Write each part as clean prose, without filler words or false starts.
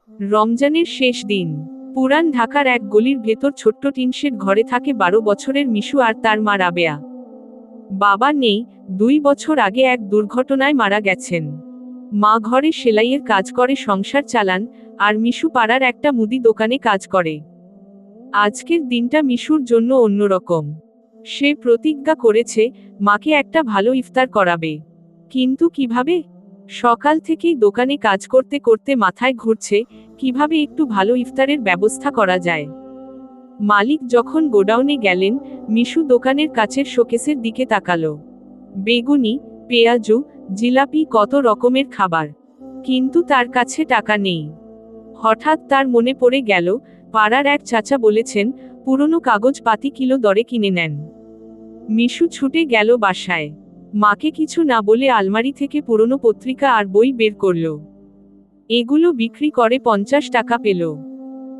রমজানের শেষ দিন। পুরান ঢাকার এক গলির ভেতর ছোট্ট টিনশেড ঘরে থাকে 12 বছরের মিশু আর তার মা রাবেয়া। বাবা নেই, 2 বছর আগে এক দুর্ঘটনায় মারা গেছেন। মা ঘরে সেলাইয়ের কাজ করে সংসার চালান, আর মিশু পাড়ার একটা মুদি দোকানে কাজ করে। আজকের দিনটা মিশুর জন্য অন্যরকম। সে প্রতিজ্ঞা করেছে মাকে একটা ভালো ইফতার করাবে। কিন্তু কিভাবে? সকাল থেকেই দোকানে কাজ করতে করতে মাথায় ঘুরছে কিভাবে একটু ভালো ইফতারের ব্যবস্থা করা যায়। মালিক যখন গোডাউনে গেলেন, মিশু দোকানের কাছের শোকেসের দিকে তাকালো। বেগুনি, পেঁয়াজু, জিলাপি, কত রকমের খাবার। কিন্তু তার কাছে টাকা নেই। হঠাৎ তার মনে পড়ে গেল, পাড়ার এক চাচা বলেছেন পুরনো কাগজ পাতি কিলো দরে কিনে নেন। মিশু ছুটে গেল বাসায়। মাকে কিছু না বলে আলমারি থেকে পুরনো পত্রিকা আর বই বের করল। এগুলো বিক্রি করে 50 টাকা পেল।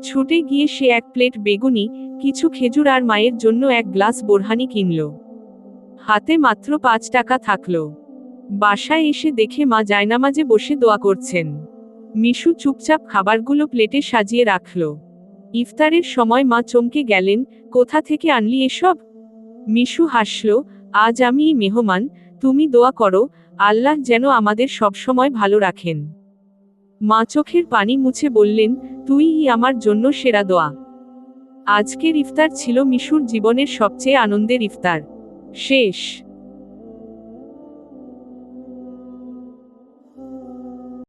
ছুটে গিয়ে সে এক প্লেট বেগুনি, কিছু খেজুর আর মায়ের জন্য এক গ্লাস বোরহানি কিনল। হাতে মাত্র 5 টাকা থাকল। বাসায় এসে দেখে মা জায়নামাজে বসে দোয়া করছেন। মিশু চুপচাপ খাবারগুলো প্লেটে সাজিয়ে রাখল। ইফতারের সময় মা চমকে গেলেন, কোথা থেকে আনলি এসব? মিশু হাসল, আজ আমিই মেহমান, তুমি দোয়া করো আল্লাহ যেন আমাদের সবসময় ভালো রাখেন। মা চোখের পানি মুছে বললেন, তুইই আমার জন্য সেরা দোয়া। আজকের ইফতার ছিল মিশুর জীবনের সবচেয়ে আনন্দের ইফতার। শেষ।